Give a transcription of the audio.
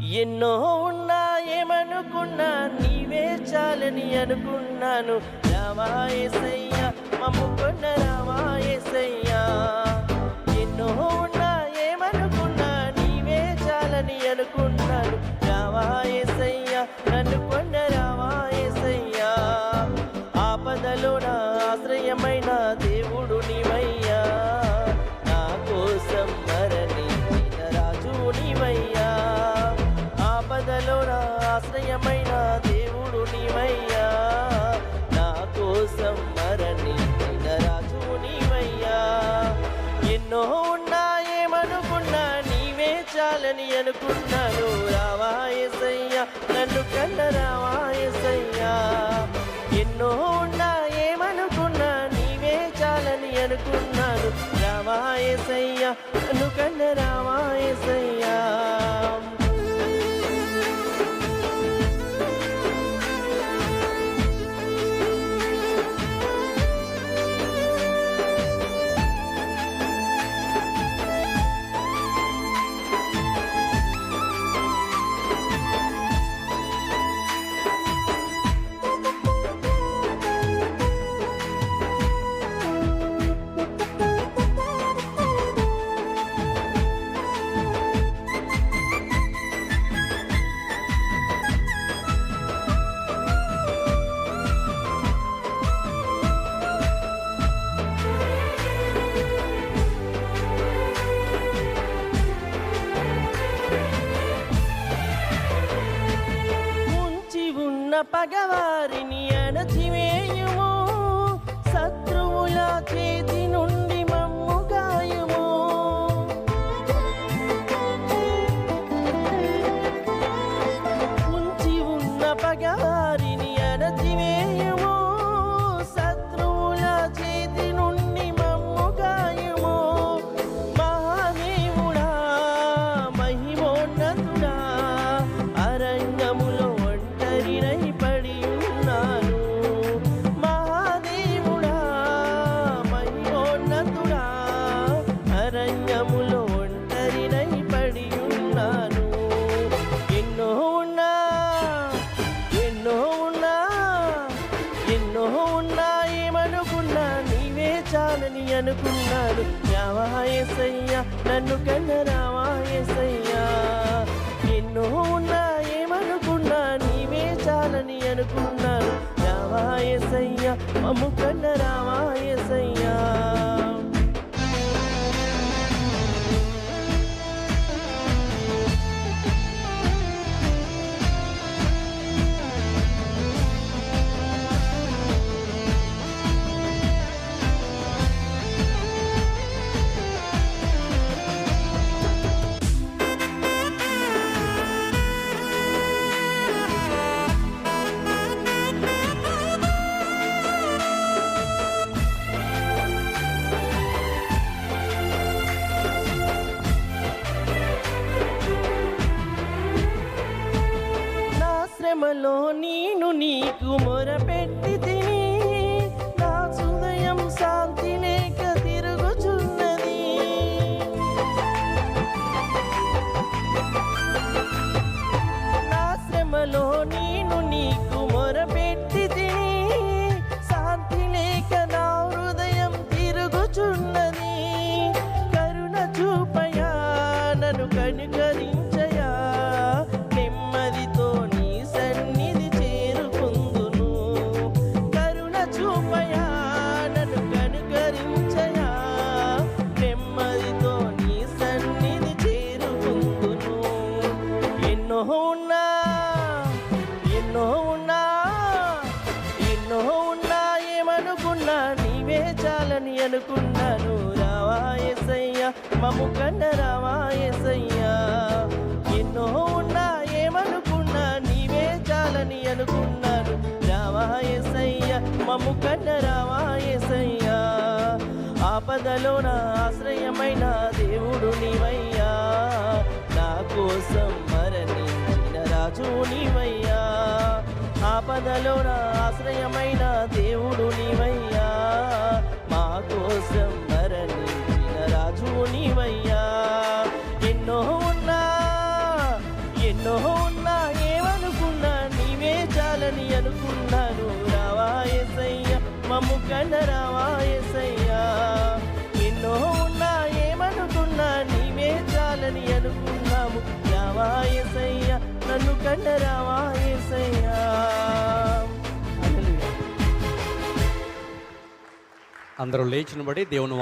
ఎన్నో ఉన్నా ఏమనుకున్నా నీవే చాలని అనుకున్నాను. రావా యేసయ్యా మమ్ము కొన్న రావా యేసయ్యా. ఎన్నో ఉన్నా ఏమనుకున్నా నీవే చాలని అనుకున్నాను. రావా యేసయ్యా నన్ను కొన్న రావా యేసయ్యా. ఆపదలో నా ఆశ్రయమైన దేవుడు నీవయ్యా. నా కోసం మరణించిన రాజు నీవయ్యా. ఆపదలో నా ఆశ్రయమైన దేవుడు నీవయ్యా. నా కోసం మరణించిన రాజు నీవయ్యా. ఎన్నో ఉన్నా ఏమనుకున్నా నీవే చాలని అనుకున్నాను. రావా యేసయ్యా నన్ను కన్న రావా యేసయ్యా. ఎన్నో ఉన్నా ఏమనుకున్నా నీవే చాలని అనుకున్నాను. రావా యేసయ్యా నన్ను కన్న రావా యేసయ్యా. పగవారిని అణచివేయుము, శత్రువుల చేతి నుండి మమ్ము గాయుము. ఉంచి ఉన్న పగవారిని అణచివేయుము, శత్రువుల చేతి నుండి మమ్ము గాయుము. మహాదేవుడా మహిమోన్నతుడా అరణ్యములో పడి ఉన్నాను. మహాదేవుడా మహిమోన్నతుడా అరణ్యములో ఒంటరినై పడి ఉన్నాను. ఎన్నో ఉన్నా ఎన్నో ఉన్నా ఎన్నో ఉన్నా ఏమనుకున్నా నీవే చాలని అనుకున్నాను. రావా యేసయ్యా నన్ను కన్న రావా యేసయ్యా. ఎన్నో ఉన్నా ఏమనుకున్నా నీవే చాలని అనుకున్నాను. రావా యేసయ్యా మమ్ము కన్న రావా యేసయ్యా. శ్రమలో నేను నీకు మొరపెట్టి తిని, నా హృదయం శాంతి లేక తిరుగుచున్నది. నా శ్రమలో నేను నీకు మొరపెట్టి తిని, శాంతి లేక నా హృదయం తిరుగుచున్నది. కరుణ చూపయా నన్ను కనికరించయా, నెమ్మదితో సన్నిధి చేరుకుందును. కరుణ చూపయా నన్ను కనుకరించయా, నెమ్మదితో నీ సన్నిధి చేరుకుందును. ఎన్నో ఉన్నా ఎన్నో ఉన్నా ఎన్నో ఉన్నా ఏమనుకున్నా నీవే చాలని అనుకున్నాను. రావా యేసయ్యా మమ్ము కన్న రావా యేసయ్యా. ఎన్నో ఉన్నా ఏమనుకున్నా నీవే చాలని అనుకున్నాను. రావా యేసయ్యా మమ్ము కన్న రావా యేసయ్యా. ఆపదలో నా ఆశ్రయమైన దేవుడు నీవయ్యా. నా కోసం మరణించిన రాజు నీవయ్యా. ఆపదలో నా ఆశ్రయమైన దేవుడు నీవయ్యా. మా కోసం మరణించిన రాజు నీవయ్యా. ఎన్నో ఉన్నా ఎన్నో ఉన్నా ఏమనుకున్నా నీవే చాలని అనుకున్నాను. రావా యేసయ్య మమ్ము కన్న రావా యేసయ్య. ఎన్నో ఉన్నా ఏమనుకున్నా నీవే చాలని అనుకున్నాము. రావా యేసయ్య నన్ను కన్న రావా యేసయ్య. అందరూ లేచిన బడి దేవుని